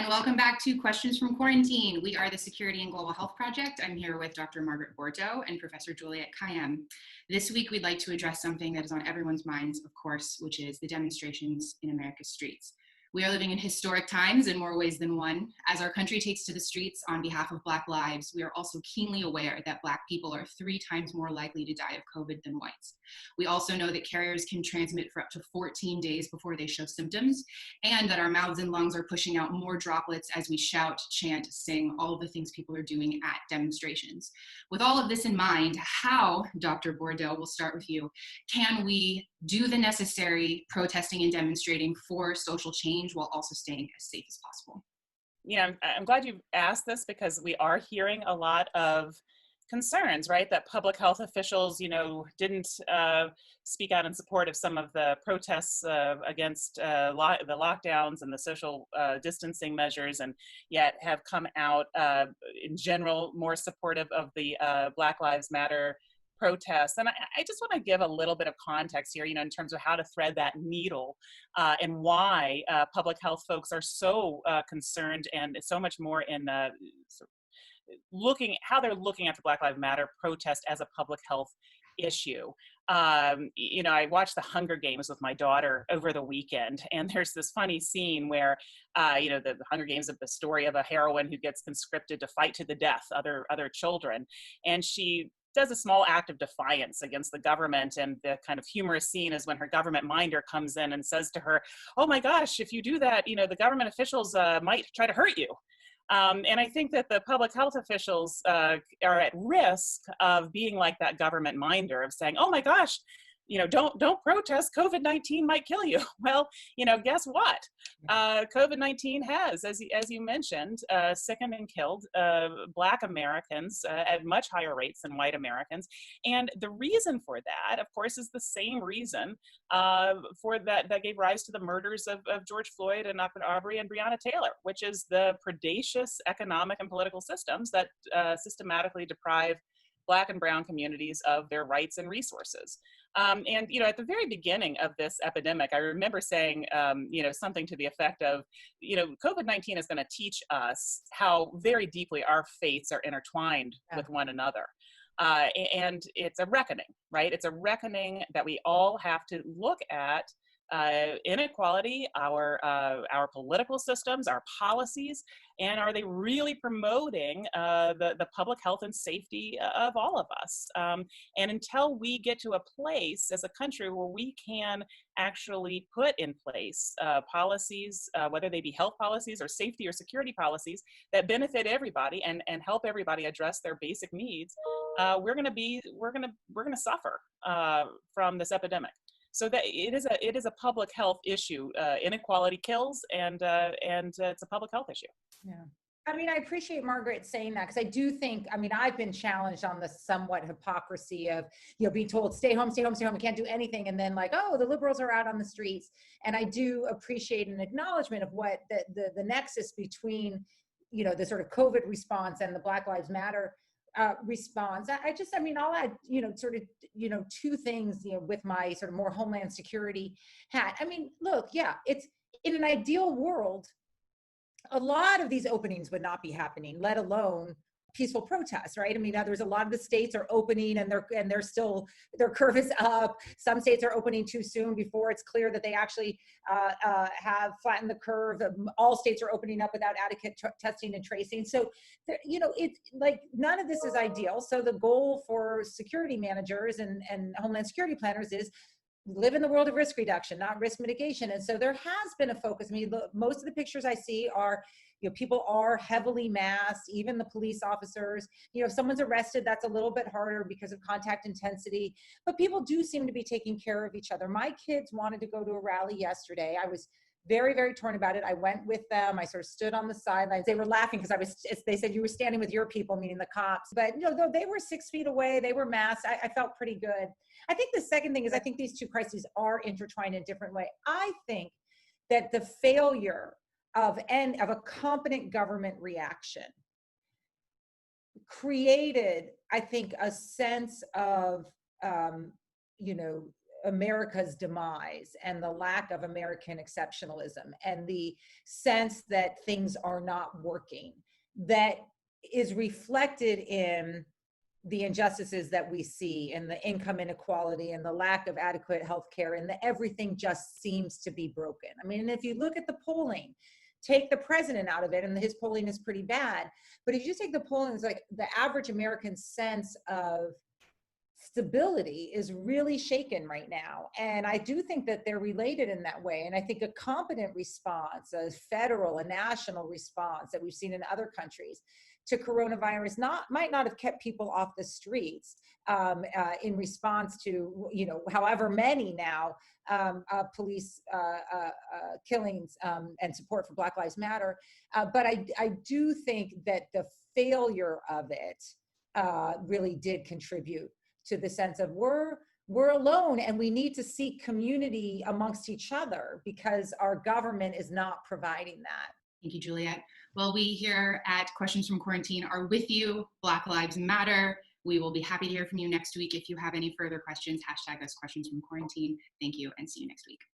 welcome back to Questions from Quarantine. We are the Security and Global Health Project. I'm here with Dr. Margaret Bourdeaux and Professor Juliette Kayyem. This week, we'd like to address something that is on everyone's minds, of course, which is the demonstrations in America's streets. We are living in historic times in more ways than one. As our country takes to the streets on behalf of Black lives, we are also keenly aware that Black people are 3 times more likely to die of COVID than whites. We also know that carriers can transmit for up to 14 days before they show symptoms, and that our mouths and lungs are pushing out more droplets as we shout, chant, sing, all of the things people are doing at demonstrations. With all of this in mind, how, Dr. Bourdeaux, we'll start with you, can we do the necessary protesting and demonstrating for social change while also staying as safe as possible? Yeah, I'm glad you asked this because we are hearing a lot of concerns, right? That public health officials, didn't speak out in support of some of the protests against the lockdowns and the social distancing measures, and yet have come out in general more supportive of the Black Lives Matter protests. And I just want to give a little bit of context here, in terms of how to thread that needle and why public health folks are so concerned and so much more in how they're looking at the Black Lives Matter protest as a public health issue. I watched the Hunger Games with my daughter over the weekend, and there's this funny scene where, the Hunger Games of the story of a heroine who gets conscripted to fight to the death other children, and she does a small act of defiance against the government. And the kind of humorous scene is when her government minder comes in and says to her, "Oh my gosh, if you do that, the government officials might try to hurt you." And I think that the public health officials are at risk of being like that government minder, of saying, "Oh my gosh, don't protest, COVID-19 might kill you." Well, guess what? COVID-19 has, as you mentioned, sickened and killed Black Americans at much higher rates than white Americans. And the reason for that, of course, is the same reason that gave rise to the murders of George Floyd and Ahmaud Arbery and Breonna Taylor, which is the predacious economic and political systems that systematically deprive Black and brown communities of their rights and resources. And, at the very beginning of this epidemic, I remember saying, something to the effect of, COVID-19 is going to teach us how very deeply our faiths are intertwined with one another. And it's a reckoning, right? It's a reckoning that we all have to look at inequality, our political systems, our policies, and are they really promoting the public health and safety of all of us? And until we get to a place as a country where we can actually put in place policies, whether they be health policies or safety or security policies that benefit everybody and help everybody address their basic needs, we're going to suffer from this epidemic. So that it is a public health issue. Inequality kills, and it's a public health issue. Yeah. I appreciate Margaret saying that, because I do think, I've been challenged on the somewhat hypocrisy of, being told, stay home, you can't do anything. And then the liberals are out on the streets. And I do appreciate an acknowledgement of what the nexus between, the sort of COVID response and the Black Lives Matter response. I'll add, two things, with my sort of more Homeland Security hat. It's in an ideal world, a lot of these openings would not be happening, let alone peaceful protests, right? There's a lot of the states are opening and they're still, their curve is up. Some states are opening too soon before it's clear that they actually have flattened the curve. All states are opening up without adequate testing and tracing. So, it's like none of this is ideal. So the goal for security managers and Homeland Security planners is live in the world of risk reduction, not risk mitigation. And so there has been a focus. Most of the pictures I see are, people are heavily masked, even the police officers. If someone's arrested, that's a little bit harder because of contact intensity, but people do seem to be taking care of each other. My kids wanted to go to a rally yesterday. I was very, very torn about it. I went with them. I sort of stood on the sidelines. They were laughing because they said, you were standing with your people, meaning the cops. But though they were 6 feet away, they were masked. I felt pretty good. I think the second thing is, I think these two crises are intertwined in a different way. I think that the failure of a competent government reaction created, I think, a sense of, America's demise and the lack of American exceptionalism and the sense that things are not working, that is reflected in the injustices that we see and the income inequality and the lack of adequate health care, and that everything just seems to be broken. I mean, if you look at the polling, take the president out of it, and his polling is pretty bad. But if you just take the polling, it's like the average American sense of stability is really shaken right now. And I do think that they're related in that way. And I think a competent response, a federal, a national response that we've seen in other countries to coronavirus might not have kept people off the streets in response to, you know, however many now police killings and support for Black Lives Matter. But I do think that the failure of it really did contribute to the sense of we're alone and we need to seek community amongst each other because our government is not providing that. Thank you, Juliette. Well, we here at Questions from Quarantine are with you. Black Lives Matter. We will be happy to hear from you next week. If you have any further questions, hashtag us Questions from Quarantine. Thank you and see you next week.